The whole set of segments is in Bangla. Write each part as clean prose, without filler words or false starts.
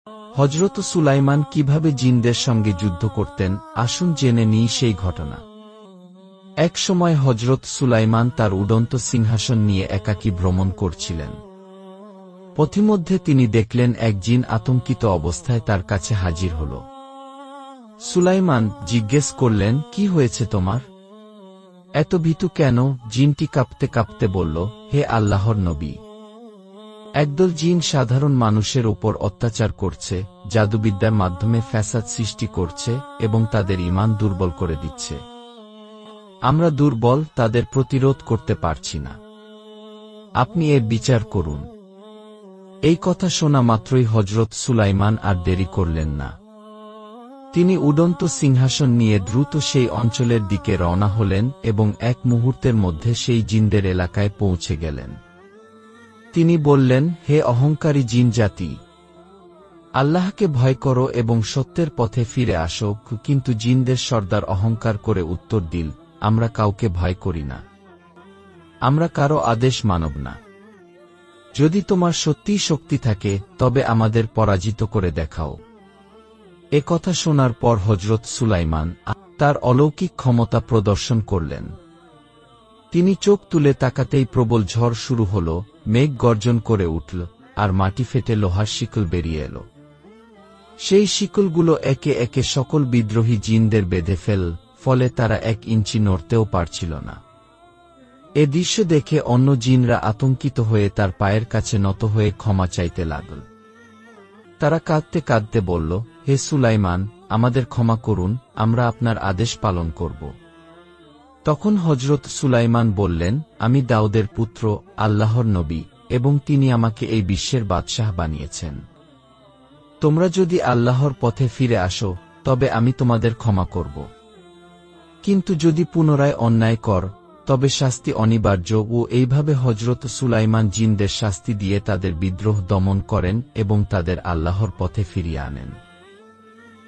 হযরত সুলাইমান কিভাবে জিনদের সঙ্গে যুদ্ধ করতেন, আসুন জেনে নিই সেই ঘটনা। এক সময় হযরত সুলাইমান তার উড়ন্ত সিংহাসন নিয়ে একাকী ভ্রমণ করছিলেন। পথিমধ্যে তিনি দেখলেন এক জিন আতঙ্কিত অবস্থায় তার কাছে হাজির হল। সুলাইমান জিজ্ঞেস করলেন, কি হয়েছে তোমার? এত ভীতু কেন? জিনটি কাঁপতে কাঁপতে বলল, হে আল্লাহর নবী, একদল জিন সাধারণ মানুষের উপর অত্যাচার করছে, জাদুবিদ্যার মাধ্যমে ফ্যাসাদ সৃষ্টি করছে এবং তাদের ঈমান দুর্বল করে দিচ্ছে। আমরা দুর্বল, তাদের প্রতিরোধ করতে পারছি না। আপনি এর বিচার করুন। এই কথা শোনা মাত্রই হযরত সুলাইমান আর দেরি করলেন না। তিনি উড়ন্ত সিংহাসন নিয়ে দ্রুত সেই অঞ্চলের দিকে রওনা হলেন এবং এক মুহূর্তের মধ্যে সেই জিনদের এলাকায় পৌঁছে গেলেন। তিনি বললেন, হে অহংকারী জিন জাতি, আল্লাহকে ভয় করো এবং সত্যের পথে ফিরে আসো। কিন্তু জিনদের সর্দার অহংকার করে উত্তর দিল, আমরা কাউকে ভয় করি না, আমরা কারো আদেশ মানব না। যদি তোমার সত্যিই শক্তি থাকে তবে আমাদের পরাজিত করে দেখাও। এ কথা শোনার পর হযরত সুলাইমান তার অলৌকিক ক্ষমতা প্রদর্শন করলেন। তিনি চোখ তুলে তাকাতেই প্রবল ঝড় শুরু হল, মেঘ গর্জন করে উঠল, আর মাটি ফেটে লোহার শিকল বেরিয়ে এল। সেই শিকলগুলো একে একে সকল বিদ্রোহী জিনদের বেঁধে ফেল, ফলে তারা 1 ইঞ্চি নড়তেও পারছিল না। এ দৃশ্য দেখে অন্য জিনরা আতঙ্কিত হয়ে তার পায়ের কাছে নত হয়ে ক্ষমা চাইতে লাগল। তারা কাঁদতে কাঁদতে বলল, হে সুলাইমান, আমাদের ক্ষমা করুন, আমরা আপনার আদেশ পালন করব। তখন হযরত সুলাইমান বললেন, আমি দাউদের পুত্র, আল্লাহর নবী, এবং তিনি আমাকে এই বিশ্বের বাদশাহ বানিয়েছেন। তোমরা যদি আল্লাহর পথে ফিরে আসো তবে আমি তোমাদের ক্ষমা করব। কিন্তু যদি পুনরায় অন্যায় কর তবে শাস্তি অনিবার্য। ও এইভাবে হযরত সুলাইমান জিনদের শাস্তি দিয়ে তাদের বিদ্রোহ দমন করেন এবং তাদের আল্লাহর পথে ফিরিয়ে আনেন।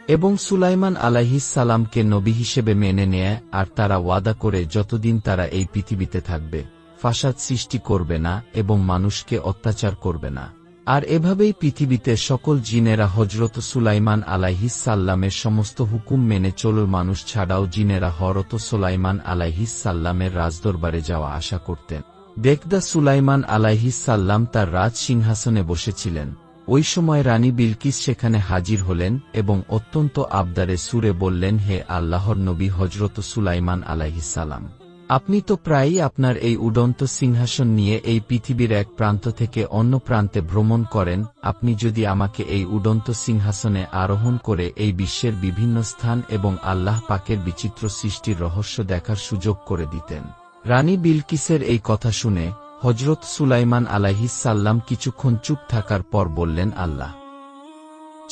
এবং সুলাইমান আলাইহিস সালামকে নবী হিসেবে মেনে নেয়, আর তারা ওয়াদা করে যতদিন তারা এই পৃথিবীতে থাকবে ফাসাদ সৃষ্টি করবে না এবং মানুষকে অত্যাচার করবে না। আর এভাবেই পৃথিবীতে সকল জিনেরা হযরত সুলাইমান আলাইহিস সাল্লামের সমস্ত হুকুম মেনে চলল। মানুষ ছাড়াও জিনেরা হযরত সুলাইমান আলাইহিস সাল্লামের রাজদরবারে যাওয়া আসা করতেন। দেখদা সুলাইমান আলাইহিস সাল্লাম তার রাজ সিংহাসনে বসেছিলেন। ওই সময় রানী বিলকিস সেখানে হাজির হলেন এবং অত্যন্ত আবদারে সুরে বললেন, হে আল্লাহর নবী হযরত সুলাইমান আলাইহিস সালাম, আপনি তো প্রায়ই আপনার এই উড়ন্ত সিংহাসন নিয়ে এই পৃথিবীর এক প্রান্ত থেকে অন্য প্রান্তে ভ্রমণ করেন। আপনি যদি আমাকে এই উড়ন্ত সিংহাসনে আরোহণ করে এই বিশ্বের বিভিন্ন স্থান এবং আল্লাহ পাকের বিচিত্র সৃষ্টির রহস্য দেখার সুযোগ করে দিতেন। রানী বিলকিসের এই কথা শুনে হযরত সুলাইমান আলাইহিস সাল্লাম কিছুক্ষণ চুপ থাকার পর বললেন, আল্লাহ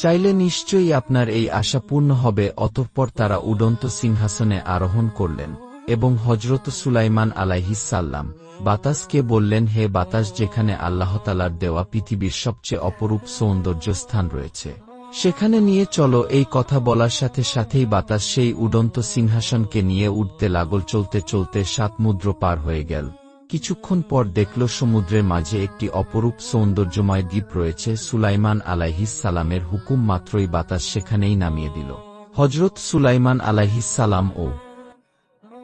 চাইলে নিশ্চয়ই আপনার এই আশা পূর্ণ হবে। অতঃপর তারা উড়ন্ত সিংহাসনে আরোহণ করলেন এবং হযরত সুলাইমান আলাইহিস সাল্লাম বাতাসকে বললেন, হে বাতাস, যেখানে আল্লাহ তাআলার দেওয়া পৃথিবীর সবচেয়ে অপরূপ সৌন্দর্য স্থান রয়েছে সেখানে নিয়ে চলো। এই কথা বলার সাথে সাথেই বাতাস সেই উড়ন্ত সিংহাসনকে নিয়ে উড়তে লাগল। চলতে চলতে 7 সমুদ্র পার হয়ে গেল। কিছুক্ষণ পর দেখল সমুদ্রের মাঝে একটি অপরূপ সৌন্দর্যময় দ্বীপ রয়েছে। সুলাইমান আলাইহিস সালামের হুকুম মাত্রই বাতাস সেখানেই নামিয়ে দিল। হযরত সুলাইমান আলাইহিস সালাম ও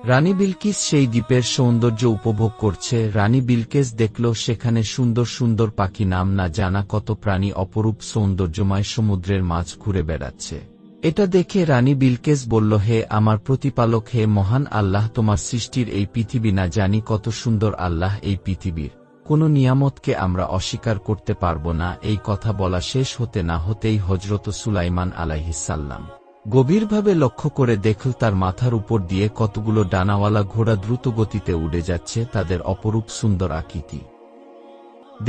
রানী বিলকিস সেই দ্বীপের সৌন্দর্য উপভোগ করছে। রানী বিলকিস দেখল সেখানে সুন্দর সুন্দর পাখি, নাম না জানা কত প্রাণী অপরূপ সৌন্দর্যময় সমুদ্রের মাঝ ঘুরে বেড়াচ্ছে। এটা দেখে রানী বিলকিস বলল, হে আমার প্রতিপালক, হে মহান আল্লাহ, তোমার সৃষ্টির এই পৃথিবী না জানি কত সুন্দর। আল্লাহ, এই পৃথিবীর কোন নিয়ামতকে আমরা অস্বীকার করতে পারব না। এই কথা বলা শেষ হতে না হতেই হযরত সুলাইমান আলাইহিস সালাম গভীরভাবে লক্ষ্য করে দেখল তার মাথার উপর দিয়ে কতগুলো ডানাওয়ালা ঘোড়া দ্রুত গতিতে উড়ে যাচ্ছে। তাদের অপরূপ সুন্দর আকৃতি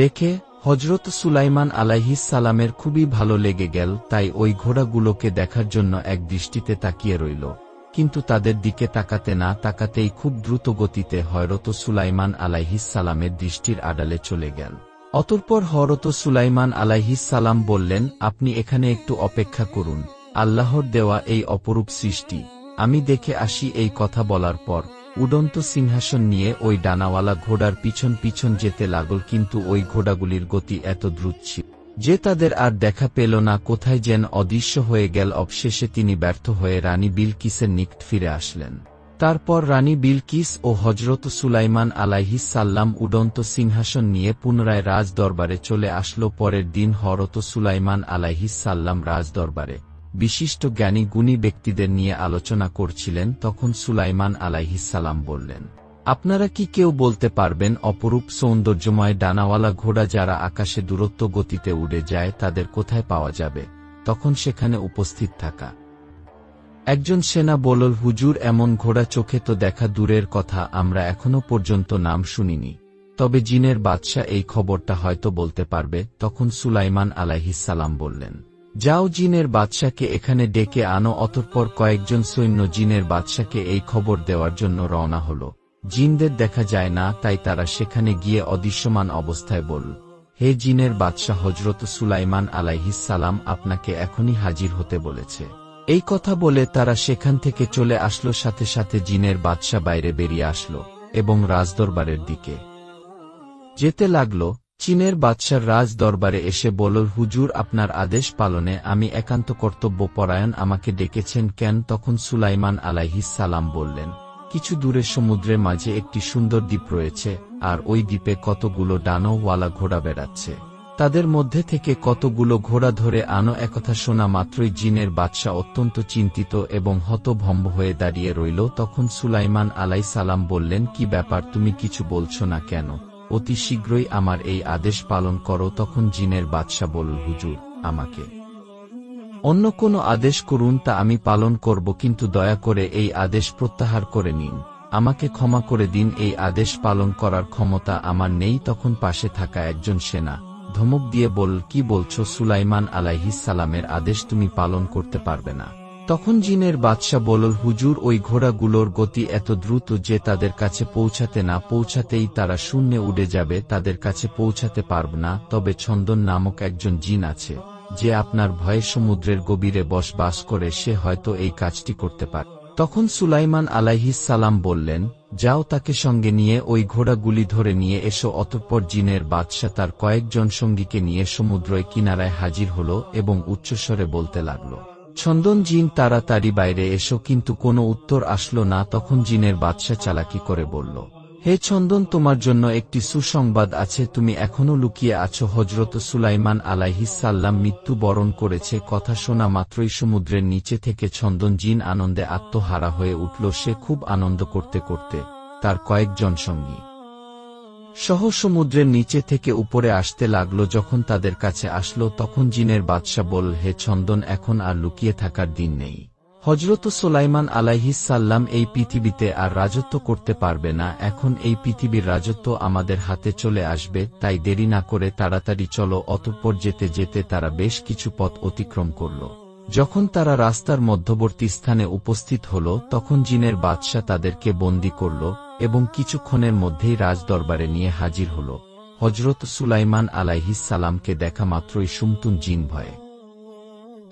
দেখে হযরত সুলাইমান আলাইহিস সালামের খুবই ভালো লেগে গেল। তাই ওই ঘোড়াগুলোকে দেখার জন্য এক দৃষ্টিতে তাকিয়ে রইল। কিন্তু তাদের দিকে তাকাতে না তাকাতেই খুব দ্রুত গতিতে হযরত সুলাইমান আলাইহিস সালামের দৃষ্টির আড়ালে চলে গেল। অতঃপর হযরত সুলাইমান আলাইহিস সালাম বললেন, আপনি এখানে একটু অপেক্ষা করুন, আল্লাহর দেওয়া এই অপরূপ সৃষ্টি আমি দেখে আসি। এই কথা বলার পর উড়ন্ত সিংহাসন নিয়ে ওই ডানাওয়ালা ঘোড়ার পিছন পিছন যেতে লাগল। কিন্তু ওই ঘোড়াগুলির গতি এত দ্রুত ছিল যে তাদের আর দেখা পেল না, কোথায় যেন অদৃশ্য হয়ে গেল। অবশেষে তিনি ব্যর্থ হয়ে রানী বিলকিসের নিকট ফিরে আসলেন। তারপর রানী বিলকিস ও হযরত সুলাইমান আলাইহিস সাল্লাম উডন্ত সিংহাসন নিয়ে পুনরায় রাজ দরবারে চলে আসলো। পরের দিন হযরত সুলাইমান আলাইহিস সাল্লাম রাজ দরবারে বিশিষ্ট জ্ঞানী গুণী ব্যক্তিদের নিয়ে আলোচনা করছিলেন। তখন সুলাইমান আলাইহিস সালাম বললেন, আপনারা কি কেউ বলতে পারবেন অপরূপ সৌন্দর্যময় ডানাওয়ালা ঘোড়া যারা আকাশে দূরত্ব গতিতে উড়ে যায় তাদের কোথায় পাওয়া যাবে? তখন সেখানে উপস্থিত থাকা একজন সেনা বলল, হুজুর, এমন ঘোড়া চোখে তো দেখা দূরের কথা, আমরা এখনো পর্যন্ত নাম শুনিনি, তবে জিনের বাদশা এই খবরটা হয়তো বলতে পারবে। তখন সুলাইমান আলাইহিস সালাম বললেন, যাও জিনের বাদশাকে এখানে ডেকে আনো। অতঃপর কয়েকজন সৈন্য জিনের বাদশাকে এই খবর দেওয়ার জন্য রওনা হল। জিনদের দেখা যায় না, তাই তারা সেখানে গিয়ে অদৃশ্যমান অবস্থায় বলল, হে জিনের বাদশা, হযরত সুলাইমান আলাইহিস সালাম আপনাকে এখনই হাজির হতে বলেছে। এই কথা বলে তারা সেখান থেকে চলে আসলো। সাথে সাথে জিনের বাদশা বাইরে বেরিয়ে আসলো এবং রাজদরবারের দিকে যেতে লাগল। চীনের বাদশার রাজ দরবারে এসে বলল, হুজুর, আপনার আদেশ পালনে আমি একান্ত কর্তব্যপরায়ণ, আমাকে ডেকেছেন কেন? তখন সুলাইমান আলাইহিস সালাম বললেন, কিছু দূরে সমুদ্রের মাঝে একটি সুন্দর দ্বীপ রয়েছে, আর ওই দ্বীপে কতগুলো ডানাওয়ালা ঘোড়া বেড়াচ্ছে। তাদের মধ্যে থেকে কতগুলো ঘোড়া ধরে আনো। একথা শোনা মাত্রই জিনের বাদশা অত্যন্ত চিন্তিত এবং হতভম্ব হয়ে দাঁড়িয়ে রইল। তখন সুলাইমান আলাইহিস সালাম বললেন, কি ব্যাপার, তুমি কিছু বলছো না কেন? অতি শীঘ্রই আমার এই আদেশ পালন করো। তখন জিনের বাদশা বলল, হুজুর, আমাকে অন্য কোনো আদেশ করুন, তা আমি পালন করব, কিন্তু দয়া করে এই আদেশ প্রত্যাহার করে নিন। আমাকে ক্ষমা করে দিন, এই আদেশ পালন করার ক্ষমতা আমার নেই। তখন পাশে থাকা একজন সেনা ধমক দিয়ে বলল, কি বলছো? সুলাইমান আলাইহিস সালামের আদেশ তুমি পালন করতে পারবে না? তখন জিনের বাদশা বলল, হুজুর, ওই ঘোড়াগুলোর গতি এত দ্রুত যে তাদের কাছে পৌঁছাতে না পৌঁছাতেই তারা শূন্যে উড়ে যাবে, তাদের কাছে পৌঁছাতে পারব না। তবে ছন্দন নামক একজন জিন আছে, যে আপনার ভয়ে সমুদ্রের গভীরে বসবাস করে, সে হয়তো এই কাজটি করতে পারে। তখন সুলাইমান আলাইহিস সালাম বললেন, যাও, তাকে সঙ্গে নিয়ে ওই ঘোড়াগুলি ধরে নিয়ে এসো। অতঃপর জিনের বাদশা তার কয়েকজন সঙ্গীকে নিয়ে সমুদ্রের কিনারায় হাজির হল এবং উচ্চস্বরে বলতে লাগল, ছন্দন জিন, তাড়াতাড়ি বাইরে এসো। কিন্তু কোনো উত্তর আসলো না। তখন জিনের বাদশা চালাকি করে বলল, হে ছন্দন, তোমার জন্য একটি সুসংবাদ আছে, তুমি এখনো লুকিয়ে আছো। হযরত সুলাইমান আলাইহিস সাল্লাম মৃত্যু বরণ করেছে। কথা শোনা মাত্রই সমুদ্রের নিচে থেকে ছন্দন জিন আনন্দে আত্মহারা হয়ে উঠল। সে খুব আনন্দ করতে করতে তার কয়েকজন সঙ্গী সহ সমুদ্রের নিচে থেকে উপরে আসতে লাগলো। যখন তাদের কাছে আসলো, তখন জিনের বাদশা বলল, হে ছন্দন, এখন আর লুকিয়ে থাকার দিন নেই। হযরত সুলাইমান আলাইহিস সাল্লাম এই পৃথিবীতে আর রাজত্ব করতে পারবে না। এখন এই পৃথিবীর রাজত্ব আমাদের হাতে চলে আসবে, তাই দেরি না করে তাড়াতাড়ি চলো। অতঃপর যেতে যেতে তারা বেশ কিছু পথ অতিক্রম করল। যখন তারা রাস্তার মধ্যবর্তী স্থানে উপস্থিত হল, তখন জিনের বাদশা তাদেরকে বন্দী করল এবং কিছুক্ষণের মধ্যেই রাজদরবারে নিয়ে হাজির হল। হযরত সুলাইমান আলাইহিস সালামকে দেখা মাত্রই সুমতুন জিন ভয়ে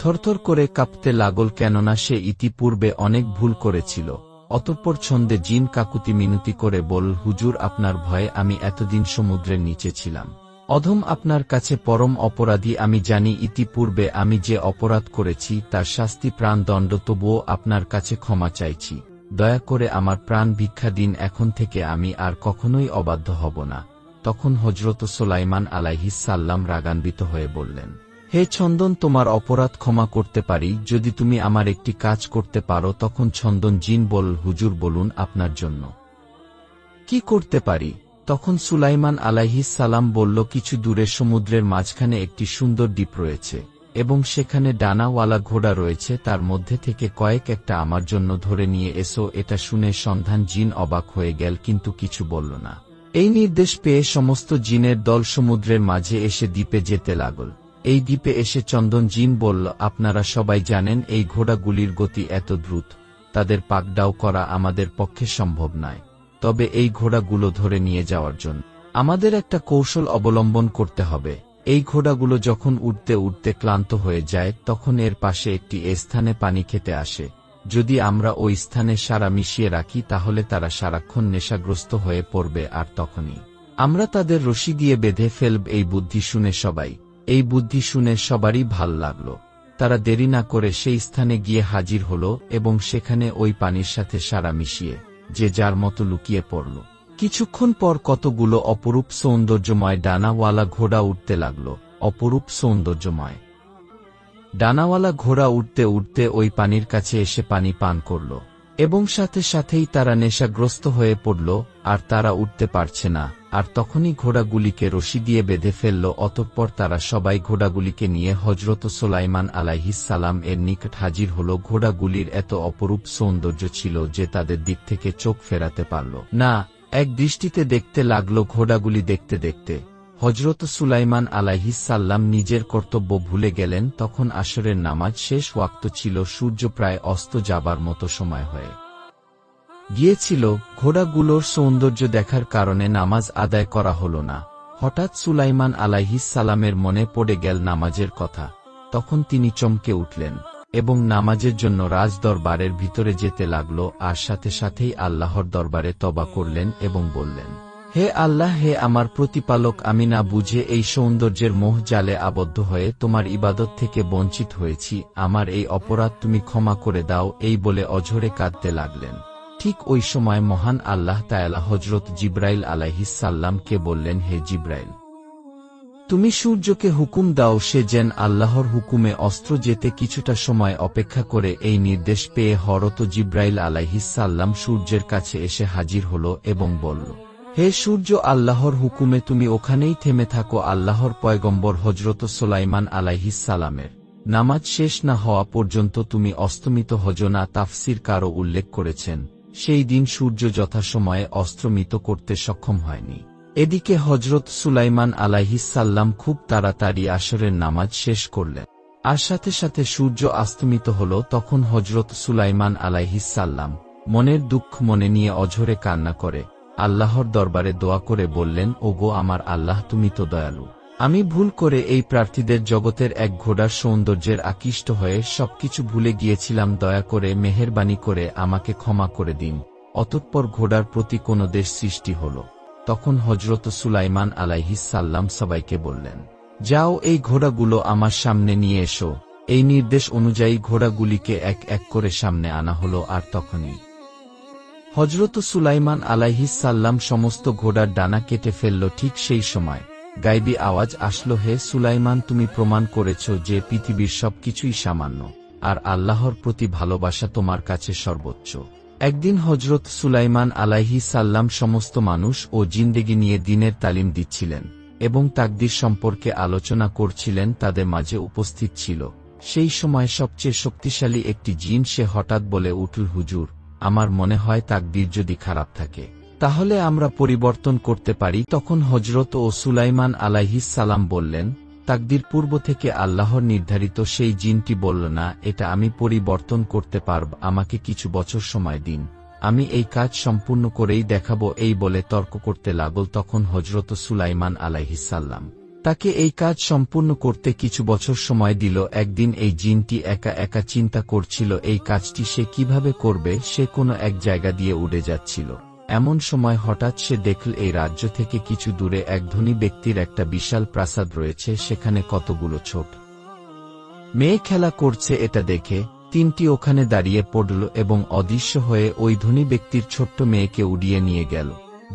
থরথর করে কাঁপতে লাগল, কেননা সে ইতিপূর্বে অনেক ভুল করেছিল। অতঃপর ছন্দে জিন কাকুতি মিনতি করে বলল, হুজুর, আপনার ভয়ে আমি এতদিন সমুদ্রের নিচে ছিলাম। অধম, আপনার কাছে পরম অপরাধী আমি জানি। ইতিপূর্বে আমি যে অপরাধ করেছি তার শাস্তি প্রাণদণ্ড, তবুও আপনার কাছে ক্ষমা চাইছি। দয়া করে আমার প্রাণ ভিক্ষা দিন, এখন থেকে আমি আর কখনোই অবাধ্য হব না। তখন হযরত সুলাইমান আলাইহিস সাল্লাম রাগান্বিত হয়ে বললেন, হে ছন্দন, তোমার অপরাধ ক্ষমা করতে পারি যদি তুমি আমার একটি কাজ করতে পারো। তখন ছন্দন জিন বলল, হুজুর, বলুন, আপনার জন্য কি করতে পারি? তখন সুলাইমান আলাইহিস সালাম বলল, কিছু দূরে সমুদ্রের মাঝখানে একটি সুন্দর দ্বীপ রয়েছে এবং সেখানে ডানাওয়ালা ঘোড়া রয়েছে, তার মধ্যে থেকে একটা আমার জন্য ধরে নিয়ে এসো। এটা শুনে সন্ধান জিন অবাক হয়ে গেল, কিন্তু কিছু বলল না। এই নির্দেশ পেয়ে সমস্ত জিনের দল সমুদ্রের মাঝে এসে দ্বীপে যেতে লাগল। এই দ্বীপে এসে চন্দন জিন বলল, আপনারা সবাই জানেন এই ঘোড়াগুলির গতি এত দ্রুত, তাদের পাকড়াও করা আমাদের পক্ষে সম্ভব নয়। তবে এই ঘোড়াগুলো ধরে নিয়ে যাওয়ার জন্য আমাদের একটা কৌশল অবলম্বন করতে হবে। এই ঘোড়াগুলো যখন উঠতে উঠতে ক্লান্ত হয়ে যায়, তখন এর পাশে একটি স্থানে পানি খেতে আসে। যদি আমরা ওই স্থানে সারা মিশিয়ে রাখি, তাহলে তারা সারাক্ষণ নেশাগ্রস্ত হয়ে পড়বে, আর তখনই আমরা তাদের রশি দিয়ে বেঁধে ফেলব। এই বুদ্ধি শুনে সবাই এই বুদ্ধি শুনে সবারই ভাল লাগল। তারা দেরি না করে সেই স্থানে গিয়ে হাজির হল এবং সেখানে ওই পানির সাথে সারা মিশিয়ে যে যার মতো লুকিয়ে পড়ল। কিছুক্ষণ পর কতগুলো অপরূপ সৌন্দর্যময় ডানাওয়ালা ঘোড়া উঠতে লাগল। অপরূপ সৌন্দর্যময় ডানাওয়ালা ঘোড়া উঠতে উঠতে ওই পানির কাছে এসে পানি পান করল এবং সাথে সাথেই তারা নেশাগ্রস্ত হয়ে পড়ল আর তারা উঠতে পারছে না। আর তখনই ঘোড়াগুলিকে রশি দিয়ে বেঁধে ফেলল। অতঃপর তারা সবাই ঘোড়াগুলিকে নিয়ে হযরত সুলাইমান আলাইহিস সালাম এর নিকট হাজির হল। ঘোড়াগুলির এত অপরূপ সৌন্দর্য ছিল যে তাদের দিক থেকে চোখ ফেরাতে পারল না। এক দৃষ্টিতে দেখতে লাগল। ঘোড়াগুলি দেখতে দেখতে হযরত সুলাইমান আলাইহিস সালাম নিজের কর্তব্য ভুলে গেলেন। তখন আসরের নামাজ শেষ ওয়াক্ত ছিল। সূর্য প্রায় অস্ত যাবার মতো সময় হয়ে গিয়েছিল। ঘোড়াগুলোর সৌন্দর্য দেখার কারণে নামাজ আদায় করা হল না। হঠাৎ সুলাইমান আলাইহিস সালামের মনে পড়ে গেল নামাজের কথা। তখন তিনি চমকে উঠলেন এবং নামাজের জন্য রাজ দরবারের ভিতরে যেতে লাগল। আর সাথে সাথেই আল্লাহর দরবারে তওবা করলেন এবং বললেন, হে আল্লাহ, হে আমার প্রতিপালক, আমি না বুঝে এই সৌন্দর্যের মোহ জালে আবদ্ধ হয়ে তোমার ইবাদত থেকে বঞ্চিত হয়েছি। আমার এই অপরাধ তুমি ক্ষমা করে দাও। এই বলে অঝরে কাঁদতে লাগলেন। ঠিক ওই সময় মহান আল্লাহ তাআলা হযরত জিবরাইল আলাইহিস সালামকে বললেন, হে জিবরাইল, তুমি সূর্যকে হুকুম দাও সে যেন আল্লাহর হুকুমে অস্ত্র যেতে কিছুটা সময় অপেক্ষা করে। এই নির্দেশ পেয়ে হযরত জিবরাইল আলাইহিস সালাম সূর্যের কাছে এসে হাজির হল এবং বলল, হে সূর্য, আল্লাহর হুকুমে তুমি ওখানেই থেমে থাকো। আল্লাহর পয়গম্বর হযরত সুলাইমান আলাইহিস সালামের নামাজ শেষ না হওয়া পর্যন্ত তুমি অস্তমিত হজ না। তাফসীরকারও উল্লেখ করেছেন, সেই দিন সূর্য যথাসময়ে অস্তমিত করতে সক্ষম হয়নি। এদিকে হযরত সুলাইমান আলাইহিস সালাম খুব তাড়াতাড়ি আসরের নামাজ শেষ করলেন আর সাথে সাথে সূর্য অস্তমিত হল। তখন হযরত সুলাইমান আলাইহিস সালাম মনের দুঃখ মনে নিয়ে অঝরে কান্না করে আল্লাহর দরবারে দোয়া করে বললেন, ওগো আমার আল্লাহ, তুমি তো দয়ালু। আমি ভুল করে এই প্রার্থীদের জগতের এক ঘোড়ার সৌন্দর্যের আকৃষ্ট হয়ে সবকিছু ভুলে গিয়েছিলাম। দয়া করে মেহেরবানি করে আমাকে ক্ষমা করে দিন। অতঃপর ঘোড়ার প্রতি কোন দেশ সৃষ্টি হল। তখন হযরত সুলাইমান আলাইহিস সালাম সবাইকে বললেন, যাও এই ঘোড়াগুলো আমার সামনে নিয়ে এসো। এই নির্দেশ অনুযায়ী ঘোড়াগুলিকে এক এক করে সামনে আনা হল। আর তখনই হযরত সুলাইমান আলাইহিস সালাম সমস্ত ঘোড়ার ডানা কেটে ফেলল। ঠিক সেই সময় গায়বী আওয়াজ আসলো, হে সুলাইমান, তুমি প্রমাণ করেছ যে পৃথিবীর সবকিছুই সামান্য আর আল্লাহর প্রতি ভালোবাসা তোমার কাছে সর্বোচ্চ। একদিন হযরত সুলাইমান আলাইহিস সালাম সমস্ত মানুষ ও জিন্দেগি নিয়ে দ্বীনের তালিম দিচ্ছিলেন এবং তাকদীর সম্পর্কে আলোচনা করছিলেন। তাদের মাঝে উপস্থিত ছিল সেই সময় সবচেয়ে শক্তিশালী একটি জিন। সে হঠাৎ বলে উঠল, হুজুর, আমার মনে হয় তাকদীর যদি খারাপ থাকে তাহলে আমরা পরিবর্তন করতে পারি। তখন হযরত সুলাইমান আলাইহিস সালাম বললেন, তাকদীর পূর্ব থেকে আল্লাহর নির্ধারিত। সেই জিনটি বলল, না, এটা আমি পরিবর্তন করতে পারব, আমাকে কিছু বছর সময় দিন, আমি এই কাজ সম্পূর্ণ করেই দেখাবো। এই বলে তর্ক করতে লাগল। তখন হযরত সুলাইমান আলাইহিস সালাম তাকে এই কাজ সম্পূর্ণ করতে কিছু বছর সময় দিল। একদিন এই জিনটি একা একা চিন্তা করছিল এই কাজটি সে কিভাবে করবে। সে কোনো এক জায়গা দিয়ে উড়ে যাচ্ছিল। এমন সময় হঠাৎ সে দেখল এই রাজ্য থেকে কিছু দূরে এক ধনী ব্যক্তির একটা বিশাল প্রাসাদ রয়েছে। সেখানে কতগুলো ছোট মেয়ে খেলা করছে। এটা দেখে তিনটি ওখানে দাঁড়িয়ে পড়ল এবং অদৃশ্য হয়ে ওই ধনী ব্যক্তির ছোট্ট মেয়েকে উড়িয়ে নিয়ে গেল।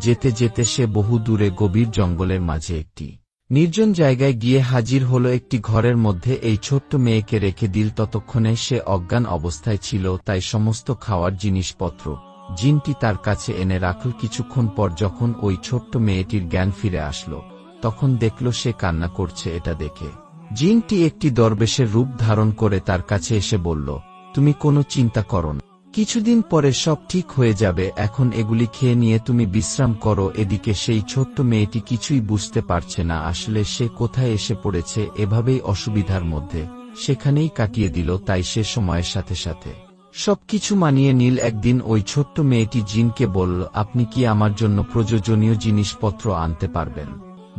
যেতে যেতে সে বহু দূরে গভীর জঙ্গলের মাঝে একটি নির্জন জায়গায় গিয়ে হাজির হল। একটি ঘরের মধ্যে এই ছোট্ট মেয়েকে রেখে দিল। ততক্ষণে সে অজ্ঞান অবস্থায় ছিল, তাই সমস্ত খাওয়ার জিনিসপত্র জিনটি তার কাছে এনে রাখল। কিছুক্ষণ পর যখন ওই ছোট্ট মেয়েটির জ্ঞান ফিরে আসলো, তখন দেখল সে কান্না করছে। এটা দেখে জিনটি একটি দরবেশের রূপ ধারণ করে তার কাছে এসে বলল, তুমি কোনো চিন্তা করো না, কিছুদিন পরে সব ঠিক হয়ে যাবে। এখন এগুলি খেয়ে নিয়ে তুমি বিশ্রাম করো। এদিকে সেই ছোট্ট মেয়েটি কিছুই বুঝতে পারছে না আসলে সে কোথায় এসে পড়েছে। এভাবেই অসুবিধার মধ্যে সেখানেই কাটিয়ে দিল। তাই সে সময়ের সাথে সাথে সবকিছু মানিয়ে নিল। একদিন ওই ছোট্ট মেয়েটি জিনকে বলল, আপনি কি আমার জন্য প্রয়োজনীয় জিনিসপত্র আনতে পারবেন?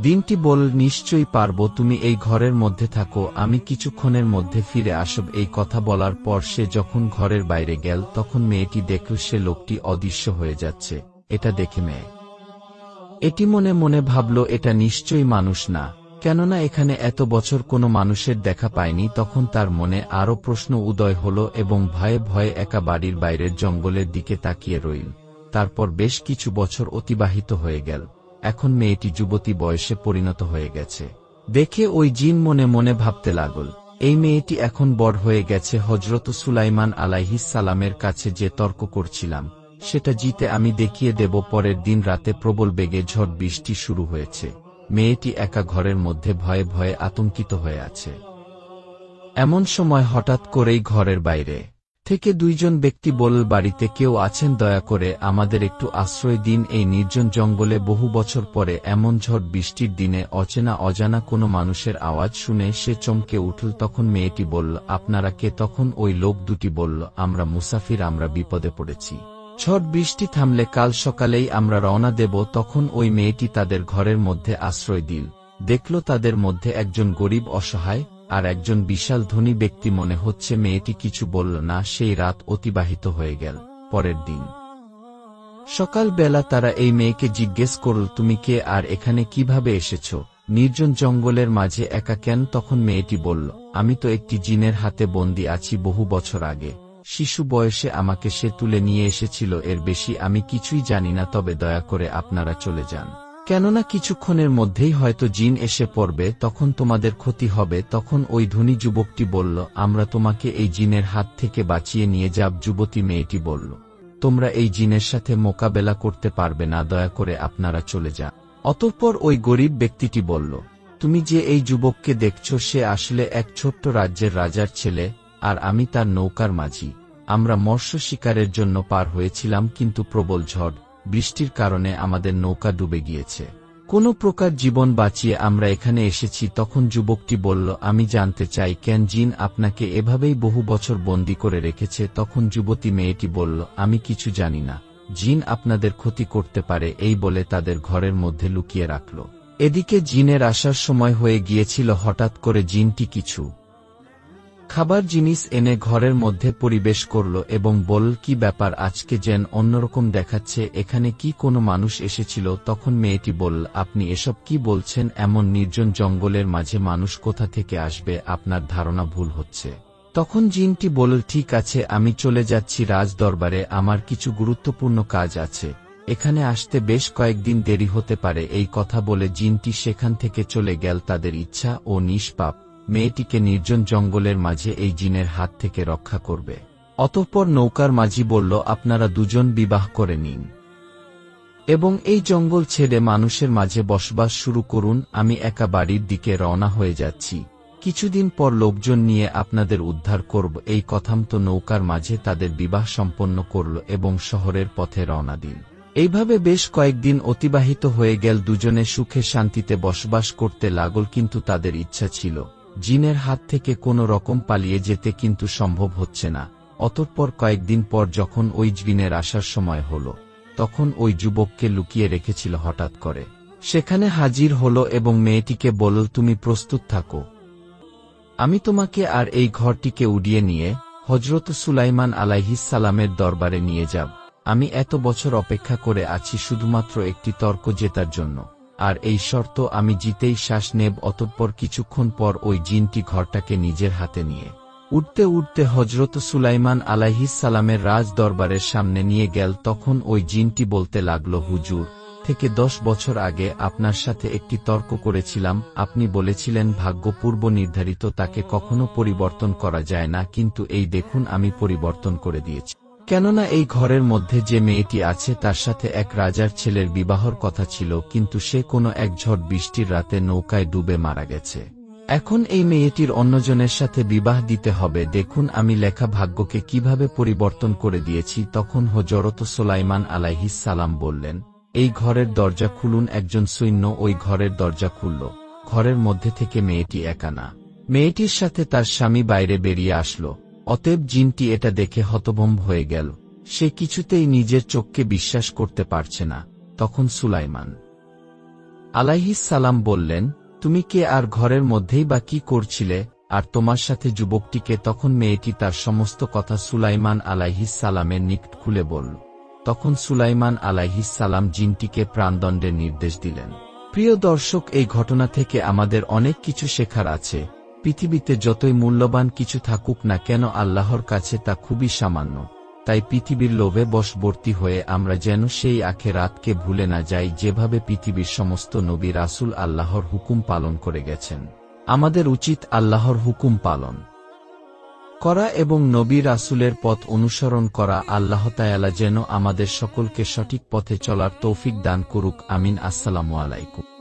দিনটি বলল, নিশ্চয়ই পারব, তুমি এই ঘরের মধ্যে থাকো, আমি কিছুক্ষণের মধ্যে ফিরে আসব। এই কথা বলার পর সে যখন ঘরের বাইরে গেল, তখন মেয়েটি দেখল সে লোকটি অদৃশ্য হয়ে যাচ্ছে। এটা দেখে মেয়ে এটি মনে মনে ভাবল, এটা নিশ্চয়ই মানুষ না। কেননা এখানে এত বছর কোনো মানুষের দেখা পায়নি। তখন তার মনে আরও প্রশ্ন উদয় হল এবং ভয়ে ভয়ে একা বাড়ির বাইরের জঙ্গলের দিকে তাকিয়ে রইল। তারপর বেশ কিছু বছর অতিবাহিত হয়ে গেল। এখন মেয়েটি যুবতী বয়সে পরিণত হয়ে গেছে দেখে ওই জিন মনে মনে ভাবতে লাগল, এই মেয়েটি এখন বড় হয়ে গেছে। হযরত সুলাইমান আলাইহিস সালামের কাছে যে তর্ক করছিলাম সেটা জিতে আমি দেখিয়ে দেব। পরের দিন রাতে প্রবল বেগে ঝড় বৃষ্টি শুরু হয়েছে। মেয়েটি একা ঘরের মধ্যে ভয়ে ভয়ে আতঙ্কিত হয়ে আছে। এমন সময় হঠাৎ করেই ঘরের বাইরে থেকে দুইজন ব্যক্তি বলল, বাড়িতে কেউ আছেন? দয়া করে আমাদের একটু আশ্রয় দিন। এই নির্জন জঙ্গলে বহু বছর পরে এমন ঝড় বৃষ্টির দিনে অচেনা অজানা কোনো মানুষের আওয়াজ শুনে সে চমকে উঠল। তখন মেয়েটি বলল, আপনারা কে? তখন ওই লোক দুটি বলল, আমরা মুসাফির, আমরা বিপদে পড়েছি। ঝড় বৃষ্টি থামলে কাল সকালেই আমরা রওনা দেব। তখন ওই মেয়েটি তাদের ঘরের মধ্যে আশ্রয় দিল। দেখল তাদের মধ্যে একজন গরিব অসহায় আর একজন বিশাল ধনী ব্যক্তি। মনে হচ্ছে মেয়েটি কিছু বলল না। সেই রাত অতিবাহিত হয়ে গেল। পরের দিন সকালবেলা তারা এই মেয়েকে জিজ্ঞেস করল, তুমি কে আর এখানে কিভাবে এসেছ? নির্জন জঙ্গলের মাঝে একা কেন? তখন মেয়েটি বলল, আমি তো একটি জিনের হাতে বন্দী আছি। বহু বছর আগে শিশু বয়সে আমাকে সে তুলে নিয়ে এসেছিল। এর বেশি আমি কিছুই জানি না। তবে দয়া করে আপনারা চলে যান, কেননা কিছুক্ষণের মধ্যেই হয়তো জিন এসে পড়বে, তখন তোমাদের ক্ষতি হবে। তখন ওই ধনী যুবকটি বলল, আমরা তোমাকে এই জিনের হাত থেকে বাঁচিয়ে নিয়ে যাব। যুবতী মেয়েটি বলল, তোমরা এই জিনের সাথে মোকাবেলা করতে পারবে না, দয়া করে আপনারা চলে যান। অতঃপর ওই গরিব ব্যক্তিটি বলল, তুমি যে এই যুবককে দেখছ সে আসলে এক ছোট্ট রাজ্যের রাজার ছেলে, আর আমি তার নৌকার মাঝি। আমরা মৎস্য শিকারের জন্য পার হয়েছিলাম, কিন্তু প্রবল ঝড় বৃষ্টির কারণে আমাদের নৌকা ডুবে গিয়েছে। কোনো প্রকার জীবন বাঁচিয়ে আমরা এখানে এসেছি। তখন যুবকটি বলল, আমি জানতে চাই কেন জিন আপনাকে এভাবেই বহু বছর বন্দী করে রেখেছে? তখন যুবতী মেয়েটি বলল, আমি কিছু জানি না। জিন আপনাদের ক্ষতি করতে পারে। এই বলে তাদের ঘরের মধ্যে লুকিয়ে রাখল। এদিকে জিনের আসার সময় হয়ে গিয়েছিল। হঠাৎ করে জিনটি কিছু খাবার জিনিস এনে ঘরের মধ্যে পরিবেশ করল এবং বলল, কি ব্যাপার, আজকে যেন অন্যরকম দেখাচ্ছে। এখানে কি কোনো মানুষ এসেছিল? তখন মেয়েটি বলল, আপনি এসব কি বলছেন? এমন নির্জন জঙ্গলের মাঝে মানুষ কোথা থেকে আসবে? আপনার ধারণা ভুল হচ্ছে। তখন জিনটি বলল, ঠিক আছে, আমি চলে যাচ্ছি রাজ দরবারে। আমার কিছু গুরুত্বপূর্ণ কাজ আছে। এখানে আসতে বেশ কয়েকদিন দেরি হতে পারে। এই কথা বলে জিনটি সেখান থেকে চলে গেল। তাদের ইচ্ছা ও নিষ্পাপ মেয়েটিকে নির্জন জঙ্গলের মাঝে এই জিনের হাত থেকে রক্ষা করবে। অতঃপর নৌকার মাঝি বলল, আপনারা দুজন বিবাহ করে নিন এবং এই জঙ্গল ছেড়ে মানুষের মাঝে বসবাস শুরু করুন। আমি একা বাড়ির দিকে রওনা হয়ে যাচ্ছি। কিছুদিন পর লোকজন নিয়ে আপনাদের উদ্ধার করব। এই কথামতো নৌকার মাঝে তাদের বিবাহ সম্পন্ন করল এবং শহরের পথে রওনা দিল। এইভাবে বেশ কয়েকদিন অতিবাহিত হয়ে গেল। দুজনে সুখে শান্তিতে বসবাস করতে লাগল। কিন্তু তাদের ইচ্ছা ছিল জিনের হাত থেকে কোনো রকম পালিয়ে যেতে, কিন্তু সম্ভব হচ্ছে না। অতঃপর কয়েকদিন পর যখন ওই জিনের আসার সময় হল, তখন ওই যুবককে লুকিয়ে রেখেছিল হঠাৎ করে সেখানে হাজির হল এবং মেয়েটিকে বলল, তুমি প্রস্তুত থাকো, আমি তোমাকে আর এই ঘরটিকে উড়িয়ে নিয়ে হযরত সুলাইমান আলাইহিস সালামের দরবারে নিয়ে যাব। আমি এত বছর অপেক্ষা করে আছি শুধুমাত্র একটি তর্ক জেতার জন্য, আর এই শর্ত আমি জিতেই শ্বাস নেব। অতঃপর কিছুক্ষণ পর ওই জিনটি ঘরটাকে নিজের হাতে নিয়ে উঠতে উঠতে হযরত সুলাইমান আলাইহিস সালামের রাজ দরবারের সামনে নিয়ে গেল। তখন ওই জিনটি বলতে লাগল, হুজুর, থেকে 10 বছর আগে আপনার সাথে একটি তর্ক করেছিলাম। আপনি বলেছিলেন ভাগ্য পূর্ব নির্ধারিত, তাকে কখনো পরিবর্তন করা যায় না। কিন্তু এই দেখুন, আমি পরিবর্তন করে দিয়েছি। কেননা এই ঘরের মধ্যে যে মেয়েটি আছে তার সাথে এক রাজার ছেলের বিবাহর কথা ছিল, কিন্তু সে কোনো এক ঝড় বৃষ্টির রাতে নৌকায় ডুবে মারা গেছে। এখন এই মেয়েটির অন্যজনের সাথে বিবাহ দিতে হবে। দেখুন আমি লেখা ভাগ্যকে কিভাবে পরিবর্তন করে দিয়েছি। তখন হযরত সুলাইমান আলাইহিস সালাম বললেন, এই ঘরের দরজা খুলুন। একজন সৈন্য ওই ঘরের দরজা খুলল। ঘরের মধ্যে থেকে মেয়েটি একা না, মেয়েটির সাথে তার স্বামী বাইরে বেরিয়ে আসলো। অতএব জিনটি এটা দেখে হতভম্ব হয়ে গেল। সে কিছুতেই নিজের চোখকে বিশ্বাস করতে পারছে না। তখন সুলাইমান আলাইহিস সালাম বললেন, তুমি কে আর ঘরের মধ্যেই বা কি করছিলে, আর তোমার সাথে যুবকটিকে? তখন মেয়েটি তার সমস্ত কথা সুলাইমান আলাইহিস সালামের নিকট খুলে বলল। তখন সুলাইমান আলাইহিস সালাম জিনটিকে প্রাণদণ্ডের নির্দেশ দিলেন। প্রিয় দর্শক, এই ঘটনা থেকে আমাদের অনেক কিছু শেখার আছে। পৃথিবীতে যতই মূল্যবান কিছু থাকুক না কেন, আল্লাহর কাছে তা খুবই সামান্য। তাই পৃথিবীর লোভে বশবর্তী হয়ে আমরা যেন সেই আখিরাতকে ভুলে না যাই, যেভাবে পৃথিবীর সমস্ত নবী রাসূল আল্লাহর হুকুম পালন করে গেছেন। আমাদের উচিত আল্লাহর হুকুম পালন করা এবং নবী রাসূলের পথ অনুসরণ করা। আল্লাহ তাআলা যেন আমাদের সকলকে সঠিক পথে চলার তৌফিক দান করুক। আমিন। আসসালামু আলাইকুম।